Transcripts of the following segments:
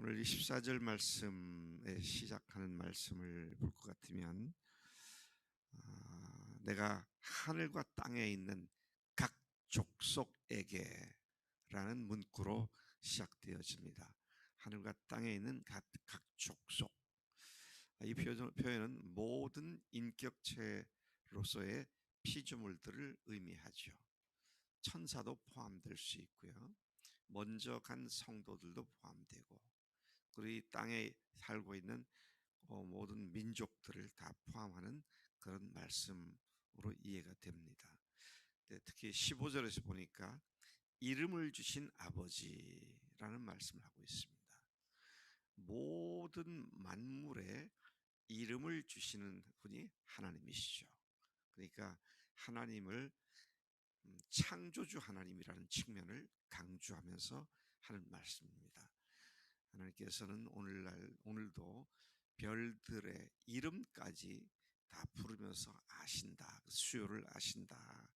오늘 24절 말씀에 시작하는 말씀을 볼 것 같으면 내가 하늘과 땅에 있는 각 족속에게 라는 문구로 시작되어집니다. 하늘과 땅에 있는 각 족속. 이 표현은 모든 인격체로서의 피조물들을 의미하죠. 천사도 포함될 수 있고요. 먼저 간 성도들도 포함되고, 그리고 이 땅에 살고 있는 모든 민족들을 다 포함하는 그런 말씀으로 이해가 됩니다. 특히 15절에서 보니까 이름을 주신 아버지라는 말씀을 하고 있습니다. 모든 만물에 이름을 주시는 분이 하나님이시죠. 그러니까 하나님을 창조주 하나님이라는 측면을 강조하면서 하는 말씀입니다. 하나님께서는 오늘도 별들의 이름까지 다 부르면서 아신다, 수요를 아신다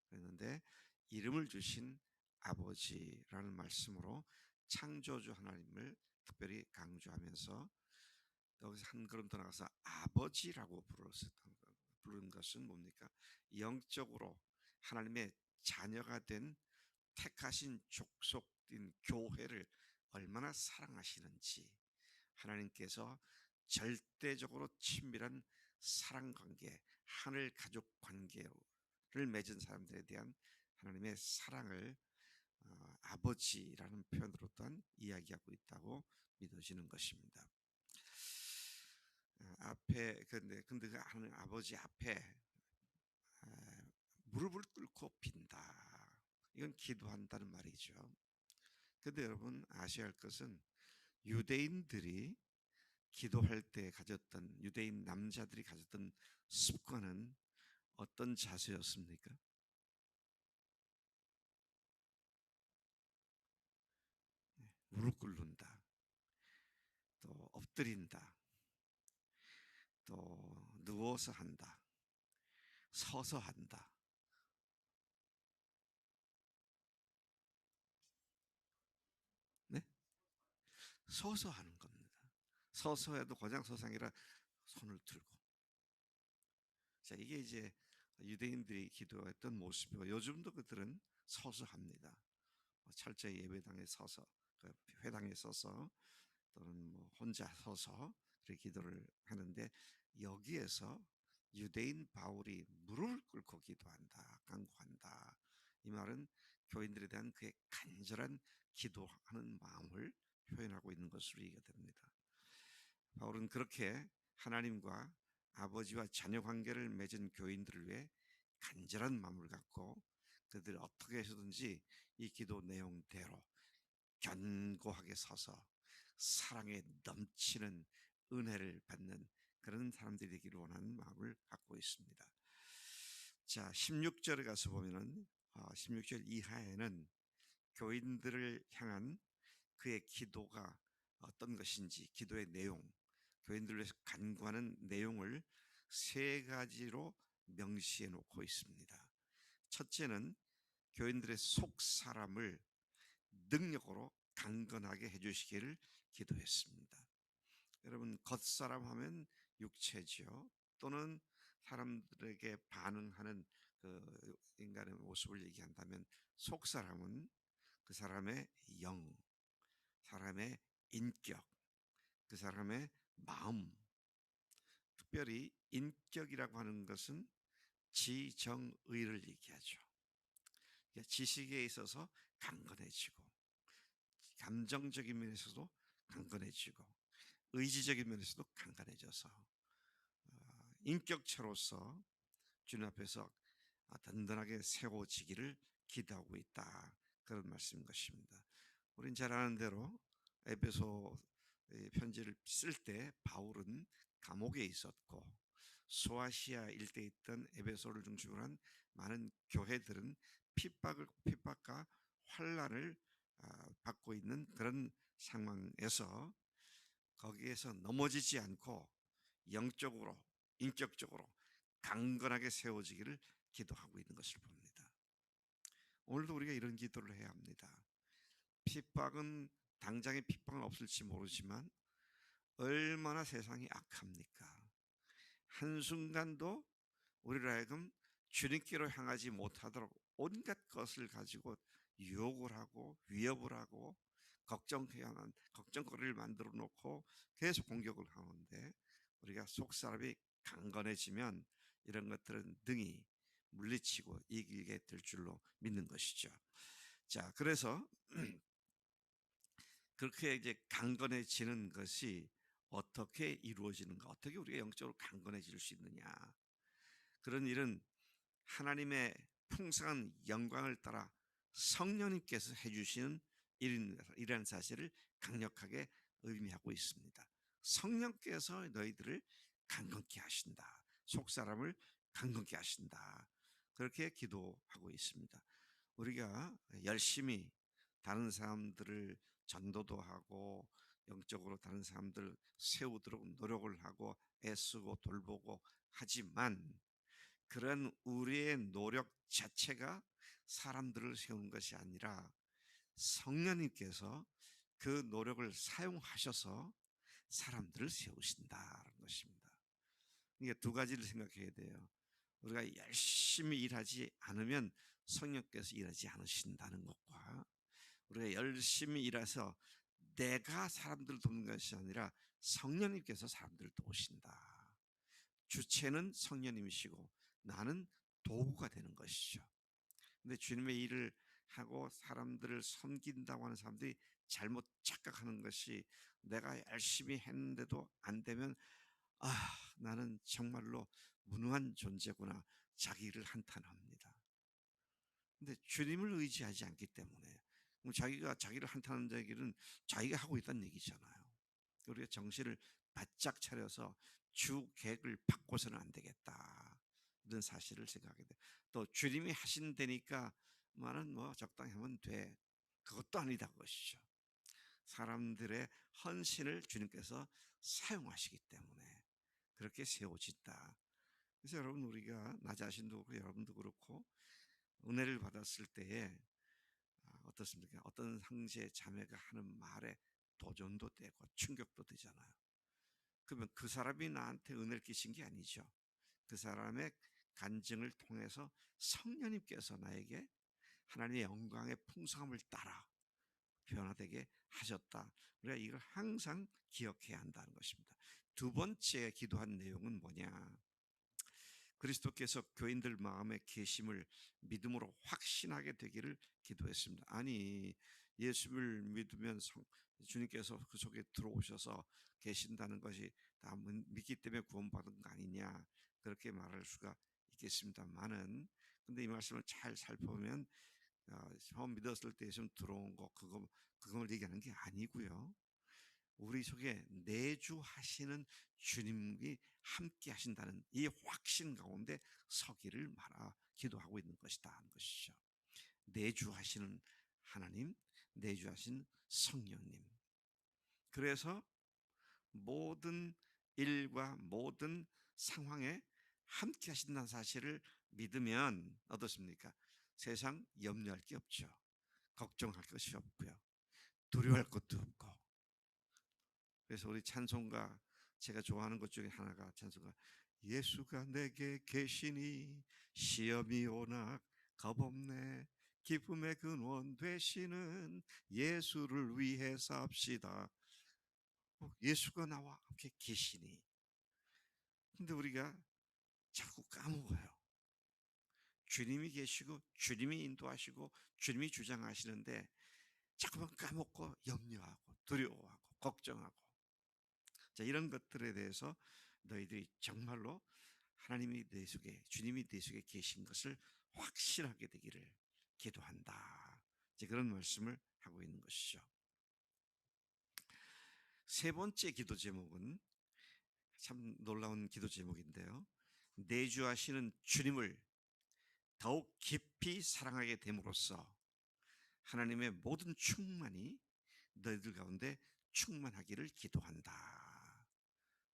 그랬는데, 이름을 주신 아버지라는 말씀으로 창조주 하나님을 특별히 강조하면서, 여기서 한 걸음 더 나가서 아버지라고 부른 것은 뭡니까? 영적으로 하나님의 자녀가 된 택하신 족속인 교회를 얼마나 사랑하시는지, 하나님께서 절대적으로 친밀한 사랑관계, 하늘 가족 관계를 맺은 사람들에 대한 하나님의 사랑을 아버지라는 표현으로 또한 이야기하고 있다고 믿어지는 것입니다. 앞에 근데 그 하나님 아버지 앞에 무릎을 꿇고 빈다, 이건 기도한다는 말이죠. 근데 여러분 아셔야 할 것은, 유대인들이 기도할 때 가졌던, 유대인 남자들이 가졌던 습관은 어떤 자세였습니까? 무릎 꿇는다, 또 엎드린다, 또 누워서 한다, 서서 한다. 네? 서서 하는 겁니다. 서서 해도 고장서상이라 손을 들고. 자, 이게 이제 유대인들이 기도했던 모습이고, 요즘도 그들은 서서 합니다. 철저히 예배당에 서서, 회당에 서서, 또는 뭐 혼자 서서 그렇게 기도를 하는데, 여기에서 유대인 바울이 무릎을 꿇고 기도한다, 간구한다, 이 말은 교인들에 대한 그의 간절한 기도하는 마음을 표현하고 있는 것으로 이해가 됩니다. 바울은 그렇게 하나님과 아버지와 자녀 관계를 맺은 교인들을 위해 간절한 마음을 갖고, 그들 어떻게 해서든지 이 기도 내용대로 견고하게 서서 사랑에 넘치는 은혜를 받는 그런 사람들이 되기를 원하는 마음을 갖고 있습니다. 자, 16절에 가서 보면은 16절 이하에는 교인들을 향한 그의 기도가 어떤 것인지, 기도의 내용, 교인들을 위해서 간구하는 내용을 세 가지로 명시해 놓고 있습니다. 첫째는 교인들의 속 사람을 능력으로 강건하게 해주시기를 기도했습니다. 여러분, 겉사람 하면 육체죠. 또는 사람들에게 반응하는 그 인간의 모습을 얘기한다면, 속사람은 그 사람의 영, 사람의 인격, 그 사람의 마음. 특별히 인격이라고 하는 것은 지정의를 얘기하죠. 지식에 있어서 강건해지고, 감정적인 면에서도 강건해지고, 의지적인 면에서도 강건해져서 인격체로서 주님 앞에서 든든하게 세워지기를 기도하고 있다, 그런 말씀인 것입니다. 우린 잘 아는 대로 에베소 편지를 쓸 때 바울은 감옥에 있었고, 소아시아 일대에 있던 에베소를 중심으로 한 많은 교회들은 핍박과 환난을 받고 있는 그런 상황에서, 거기에서 넘어지지 않고 영적으로, 인격적으로 강건하게 세워지기를 기도하고 있는 것을 봅니다. 오늘도 우리가 이런 기도를 해야 합니다. 핍박은 당장의 핍박은 없을지 모르지만 얼마나 세상이 악합니까? 한순간도 우리를 하여금 주님께로 향하지 못하도록 온갖 것을 가지고 유혹을 하고 위협을 하고 걱정거리를 만들어 놓고 계속 공격을 하는데, 우리가 속사람이 강건해지면 이런 것들은 능히 물리치고 이기게 될 줄로 믿는 것이죠. 자, 그래서 그렇게 이제 강건해지는 것이 어떻게 이루어지는가? 어떻게 우리가 영적으로 강건해질 수 있느냐? 그런 일은 하나님의 풍성한 영광을 따라 성령님께서 해주시는 일이라는 사실을 강력하게 의미하고 있습니다. 성령께서 너희들을 강건케 하신다. 속사람을 강건케 하신다. 그렇게 기도하고 있습니다. 우리가 열심히 다른 사람들을 전도도 하고 영적으로 다른 사람들 세우도록 노력을 하고 애쓰고 돌보고 하지만, 그런 우리의 노력 자체가 사람들을 세우는 것이 아니라 성령님께서 그 노력을 사용하셔서 사람들을 세우신다는 것입니다. 이게 두 가지를 생각해야 돼요. 우리가 열심히 일하지 않으면 성령께서 일하지 않으신다는 것과, 우리가 열심히 일해서 내가 사람들을 돕는 것이 아니라 성령님께서 사람들을 도우신다. 주체는 성령님이시고 나는 도구가 되는 것이죠. 근데 주님의 일을 하고 사람들을 섬긴다고 하는 사람들이 잘못 착각하는 것이, 내가 열심히 했는데도 안 되면 나는 정말로 무능한 존재구나, 자기를 한탄합니다. 근데 주님을 의지하지 않기 때문에 자기가 자기를 한탄하는 얘기는 자기가 하고 있다는 얘기잖아요. 우리가 정신을 바짝 차려서 주 계획을 바꿔서는 안 되겠다, 이런 사실을 생각하게 돼. 또 주님이 하신다니까 나는 뭐 적당히 하면 돼, 그것도 아니다 것이죠. 사람들의 헌신을 주님께서 사용하시기 때문에 그렇게 세워진다. 그래서 여러분, 우리가 나 자신도 그렇고 여러분도 그렇고 은혜를 받았을 때에 어떻습니까? 어떤 형제 자매가 하는 말에 도전도 되고 충격도 되잖아요. 그러면 그 사람이 나한테 은혜를 끼친 게 아니죠. 그 사람의 간증을 통해서 성령님께서 나에게 하나님의 영광의 풍성함을 따라 변화되게 하셨다. 우리가 이걸 항상 기억해야 한다는 것입니다. 두 번째 기도한 내용은 뭐냐? 그리스도께서 교인들 마음에 계심을 믿음으로 확신하게 되기를 기도했습니다. 아니, 예수를 믿으면 주님께서 그 속에 들어오셔서 계신다는 것이 다 믿기 때문에 구원받은 거 아니냐, 그렇게 말할 수가 있겠습니다만은, 근데 이 말씀을 잘 살펴보면 처음 믿었을 때 좀 들어온 거, 그걸 얘기하는 게 아니고요. 우리 속에 내주하시는 주님이 함께 하신다는 이 확신 가운데 서기를 말아 기도하고 있는 것이다 하는 것이죠. 내주하시는 하나님, 내주하신 성령님. 그래서 모든 일과 모든 상황에 함께 하신다는 사실을 믿으면 어떻습니까? 세상 염려할 게 없죠. 걱정할 것이 없고요. 두려워할 것도 없고. 그래서 우리 찬송가, 제가 좋아하는 것 중에 하나가 찬송가, 예수가 내게 계시니 시험이 오나 겁없네, 기쁨의 근원 되시는 예수를 위해 삽시다. 예수가 나와 함께 계시니. 근데 우리가 자꾸 까먹어요. 주님이 계시고 주님이 인도하시고 주님이 주장하시는데 자꾸만 까먹고 염려하고 두려워하고 걱정하고. 자, 이런 것들에 대해서 너희들이 정말로 하나님이 내 속에, 주님이 내 속에 계신 것을 확신하게 되기를 기도한다. 이제 그런 말씀을 하고 있는 것이죠. 세 번째 기도 제목은 참 놀라운 기도 제목인데요. 내주하시는 주님을 더욱 깊이 사랑하게 됨으로써 하나님의 모든 충만이 너희들 가운데 충만하기를 기도한다.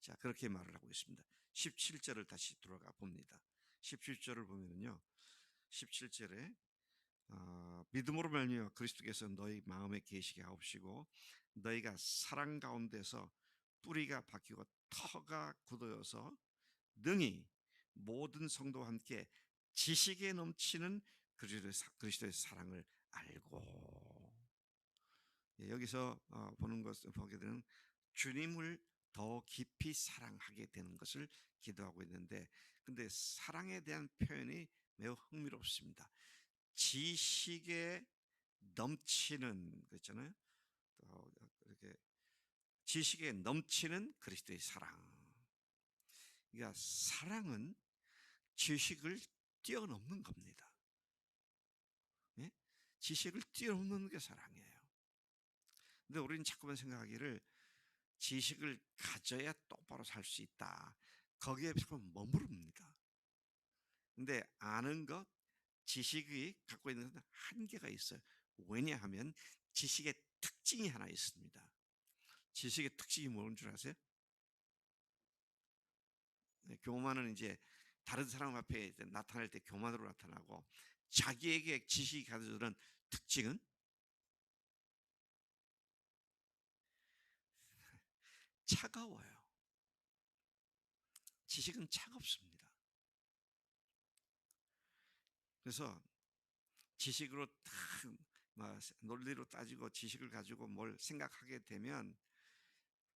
자, 그렇게 말을 하고 있습니다. 17절을 다시 들어가 봅니다. 17절을 보면요, 17절에 믿음으로 말미암아 그리스도께서 너희 마음에 계시게 하옵시고 너희가 사랑 가운데서 뿌리가 박히고 터가 굳어서 능히 모든 성도와 함께 지식에 넘치는 그리스도의 사랑을 알고. 여기서 보는 것을 보게 되는 주님을 더 깊이 사랑하게 되는 것을 기도하고 있는데, 근데 사랑에 대한 표현이 매우 흥미롭습니다. 지식에 넘치는 그랬잖아요. 또 이렇게 지식에 넘치는 그리스도의 사랑. 그러니까 사랑은 지식을 뛰어넘는 겁니다. 예? 지식을 뛰어넘는 게 사랑이에요. 근데 우리는 자꾸만 생각하기를 지식을 가져야 똑바로 살 수 있다. 거기에 자꾸 머무릅니다. 근데 아는 것, 지식이 갖고 있는 것은 한계가 있어요. 왜냐하면 지식의 특징이 하나 있습니다. 지식의 특징이 뭔 줄 아세요? 교만은 이제 다른 사람 앞에 나타날 때 교만으로 나타나고, 자기에게 지식이 가져오는 특징은 차가워요. 지식은 차갑습니다. 그래서 지식으로 논리로 따지고 지식을 가지고 뭘 생각하게 되면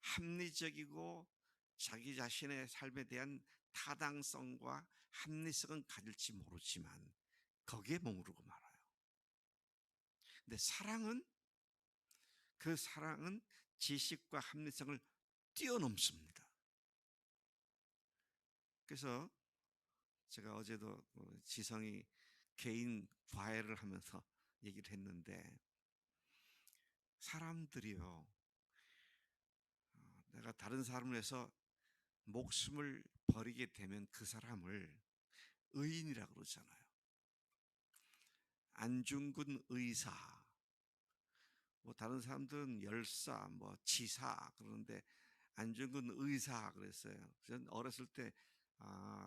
합리적이고 자기 자신의 삶에 대한 타당성과 합리성은 가질지 모르지만 거기에 머무르고 말아요. 근데 그 사랑은 지식과 합리성을 뛰어넘습니다. 그래서 제가 어제도 지성이 개인 과외를 하면서 얘기를 했는데, 사람들이요, 내가 다른 사람을 위해서 목숨을 버리게 되면 그 사람을 의인이라고 그러잖아요. 안중근 의사, 뭐 다른 사람들은 열사, 뭐 지사 그러는데 안중근 의사 그랬어요. 저는 어렸을 때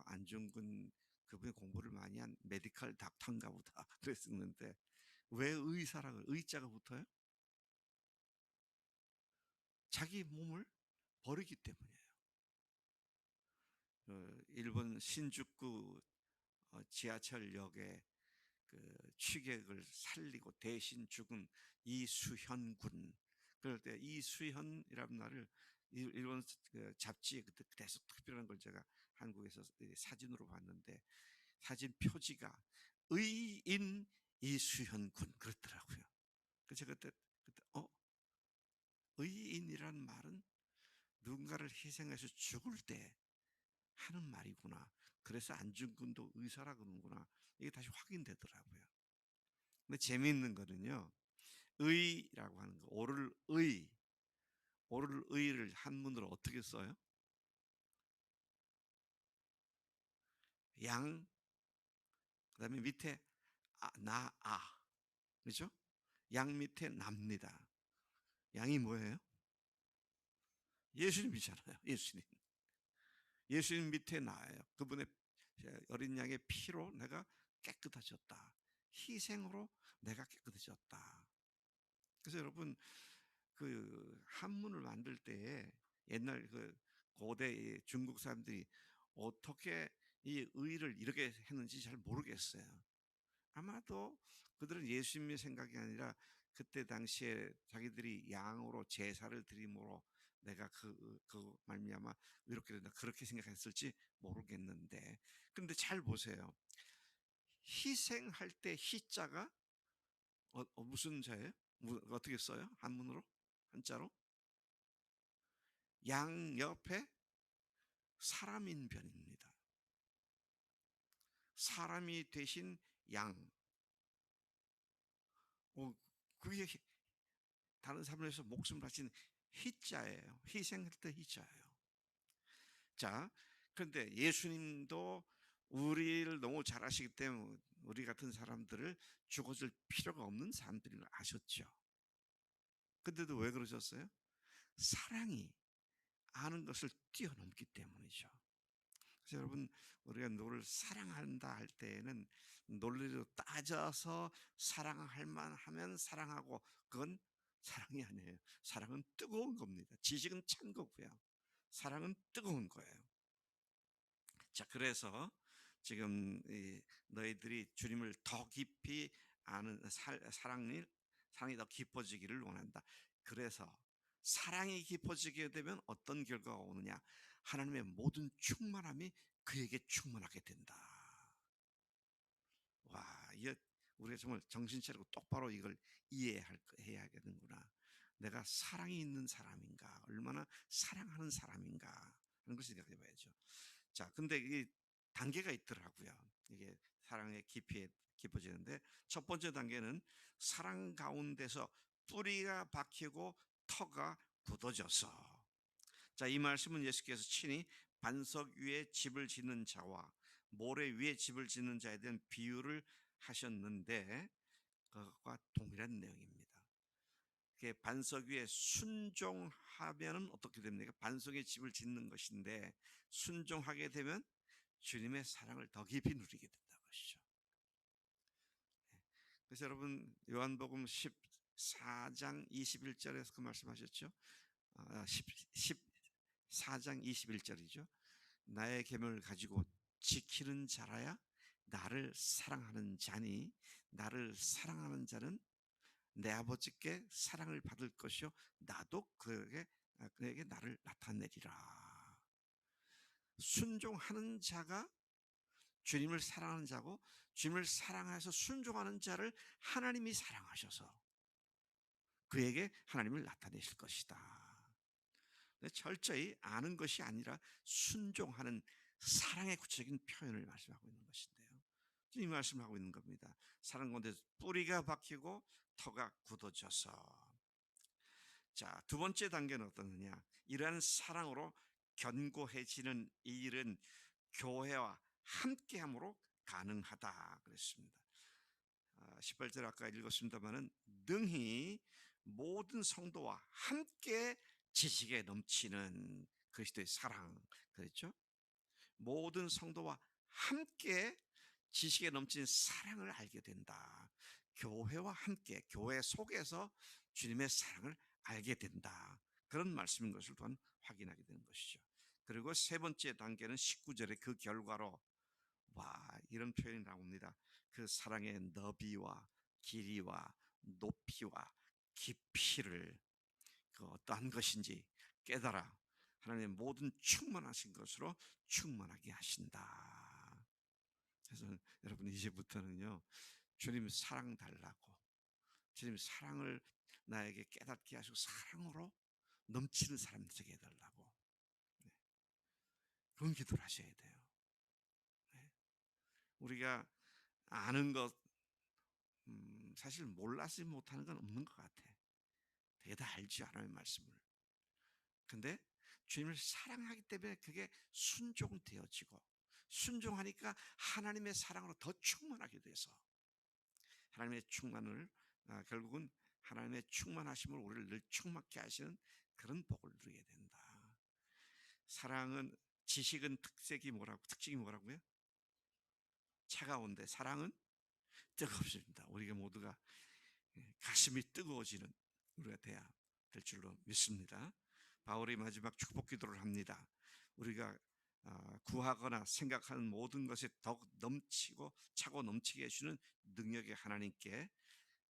안중근 그분이 공부를 많이 한 메디컬 닥터인가 보다 그랬었는데, 왜 의사라고 의자가 붙어요? 자기 몸을 버리기 때문이에요. 일본 신주쿠 지하철역에 그 취객을 살리고 대신 죽은 이수현군. 그럴 때 이수현이라는 말을 일본 잡지에 그때서 특별한 걸 제가 한국에서 사진으로 봤는데, 사진 표지가 의인 이수현군 그렇더라고요. 그래서 그때 의인이란 말은 누군가를 희생해서 죽을 때 하는 말이구나. 그래서 안중근도 의사라 그러는구나. 이게 다시 확인되더라고요. 근데 재미있는 거는요, 의라고 하는 거, 옳을 의를 한문으로 어떻게 써요? 양, 그다음에 밑에 그렇죠? 양 밑에 납니다. 양이 뭐예요? 예수님이잖아요. 예수님 밑에 나예요. 그분의 어린 양의 피로 내가 깨끗해졌다. 희생으로 내가 깨끗해졌다. 그래서 여러분, 그 한문을 만들 때 옛날 그 고대 중국 사람들이 어떻게 이 의를 이렇게 했는지 잘 모르겠어요. 아마도 그들은 예수님의 생각이 아니라 그때 당시에 자기들이 양으로 제사를 드림으로 내가 그 말미암아 이렇게 된다 그렇게 생각했을지 모르겠는데, 근데 잘 보세요. 희생할 때 희자가 무슨 자예요? 어떻게 써요? 한문으로? 한자로? 양 옆에 사람인변입니다. 사람이 대신 양. 그게 다른 사람을 위해서 목숨을 바친 희자예요. 희생할 때 희자예요. 자, 그런데 예수님도 우리를 너무 잘 아시기 때문에 우리 같은 사람들을 죽어줄 필요가 없는 사람들을 아셨죠. 근데도 왜 그러셨어요? 사랑이 아는 것을 뛰어넘기 때문이죠. 그래서 여러분, 우리가 누구를 사랑한다 할 때에는 논리로 따져서 사랑할 만하면 사랑하고, 그건 사랑이 아니에요. 사랑은 뜨거운 겁니다. 지식은 찬 거고요. 사랑은 뜨거운 거예요. 자, 그래서 지금 너희들이 주님을 더 깊이 아는 사랑이 더 깊어지기를 원한다. 그래서 사랑이 깊어지게 되면 어떤 결과가 오느냐? 하나님의 모든 충만함이 그에게 충만하게 된다. 와, 이게 우리가 정말 정신 차리고 똑바로 이걸 해야겠는구나. 내가 사랑이 있는 사람인가? 얼마나 사랑하는 사람인가? 하는 것을 생각해 봐야죠. 자, 근데 이 단계가 있더라고요. 이게 사랑의 깊어지는데, 첫 번째 단계는 사랑 가운데서 뿌리가 박히고 터가 굳어져서. 자, 이 말씀은 예수께서 친히 반석 위에 집을 짓는 자와 모래 위에 집을 짓는 자에 대한 비유를 하셨는데, 그것과 동일한 내용입니다. 반석 위에 순종하면 어떻게 됩니까? 반석에 집을 짓는 것인데, 순종하게 되면 주님의 사랑을 더 깊이 누리게 된다는 것이죠. 그래서 여러분, 요한복음 14장 21절에서 그 말씀하셨죠. 14장 21절이죠. 나의 계명을 가지고 지키는 자라야 나를 사랑하는 자니, 나를 사랑하는 자는 내 아버지께 사랑을 받을 것이요 나도 그에게 나를 나타내리라. 순종하는 자가 주님을 사랑하는 자고, 주님을 사랑해서 순종하는 자를 하나님이 사랑하셔서 그에게 하나님을 나타내실 것이다. 철저히 아는 것이 아니라 순종하는 사랑의 구체적인 표현을 말씀하고 있는 것인데요. 이 말씀을 하고 있는 겁니다. 사랑 가운데 뿌리가 박히고 터가 굳어져서. 자, 두 번째 단계는 어떠느냐? 이러한 사랑으로 견고해지는 이 일은 교회와 함께함으로 가능하다 그랬습니다. 18절 아까 읽었습니다마는 능히 모든 성도와 함께 지식에 넘치는 그리스도의 사랑 그랬죠. 모든 성도와 함께 지식에 넘치는 사랑을 알게 된다. 교회와 함께, 교회 속에서 주님의 사랑을 알게 된다. 그런 말씀인 것을 또한 확인하게 되는 것이죠. 그리고 세 번째 단계는 19절에 그 결과로, 와, 이런 표현이 나옵니다. 그 사랑의 너비와 길이와 높이와 깊이를 그 어떠한 것인지 깨달아 하나님의 모든 충만하신 것으로 충만하게 하신다. 그래서 여러분, 이제부터는요, 주님 사랑 달라고, 주님 사랑을 나에게 깨닫게 하시고 사랑으로 넘치는 사람 되게 해달라고, 네, 그런 기도를 하셔야 돼요. 네. 우리가 아는 것, 사실 몰라서 못하는 건 없는 것 같아. 되게 다 알지, 하나님의 말씀을. 근데 주님을 사랑하기 때문에 그게 순종되어지고, 순종하니까 하나님의 사랑으로 더 충만하게 돼서 하나님의 충만을, 결국은 하나님의 충만하심을 우리를 늘 충만케 하시는 그런 복을 누리게 된다. 사랑은, 지식은 특징이 뭐라고요? 차가운데 사랑은 뜨겁습니다. 우리가 모두가 가슴이 뜨거워지는 우리가 돼야 될 줄로 믿습니다. 바울이 마지막 축복 기도를 합니다. 우리가 구하거나 생각하는 모든 것에 더욱 넘치고 차고 넘치게 해주는 능력의 하나님께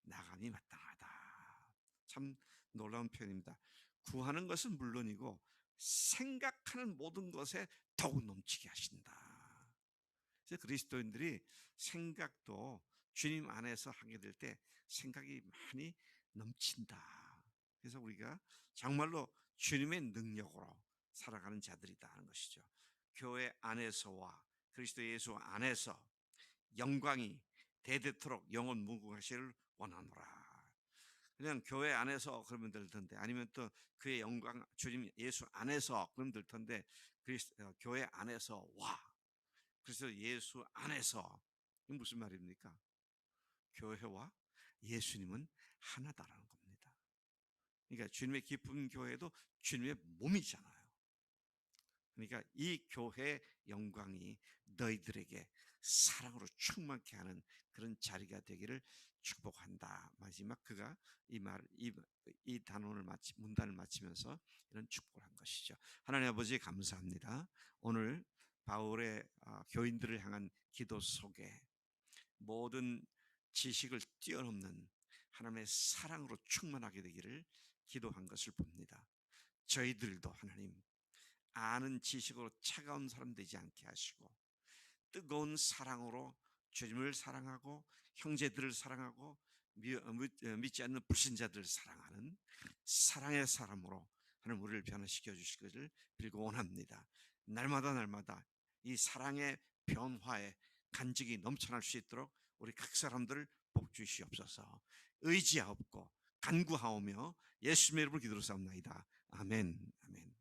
나감이 마땅하다. 참 놀라운 표현입니다. 구하는 것은 물론이고 생각하는 모든 것에 더욱 넘치게 하신다. 그래서 그리스도인들이 생각도 주님 안에서 하게 될 때 생각이 많이 넘친다. 그래서 우리가 정말로 주님의 능력으로 살아가는 자들이다 하는 것이죠. 교회 안에서와 그리스도 예수 안에서 영광이 대대토록 영원 무궁하시를 원하노라. 그냥 교회 안에서 그러면 될 텐데, 아니면 또 그의 영광 주님 예수 안에서 그러면 될 텐데, 교회 안에서 그래서 예수 안에서, 이게 무슨 말입니까? 교회와 예수님은 하나다라는 겁니다. 그러니까 주님의 기쁜 교회도 주님의 몸이잖아요. 그러니까 이 교회의 영광이 너희들에게 사랑으로 충만케 하는 그런 자리가 되기를 축복한다. 마지막 그가 이 단원을 문단을 마치면서 이런 축복을 한 것이죠. 하나님 아버지 감사합니다. 오늘 바울의 교인들을 향한 기도 속에 모든 지식을 뛰어넘는 하나님의 사랑으로 충만하게 되기를 기도한 것을 봅니다. 저희들도 하나님 아는 지식으로 차가운 사람 되지 않게 하시고 뜨거운 사랑으로 주님을 사랑하고 형제들을 사랑하고 믿지 않는 불신자들을 사랑하는 사랑의 사람으로 하나님 우리를 변화시켜 주실 것을 빌고 원합니다. 날마다 이 사랑의 변화의 간증이 넘쳐날 수 있도록 우리 각 사람들을 복 주시옵소서. 의지하옵고 간구하오며 예수님의 이름으로 기도로 싸움나이다. 아멘. 아멘.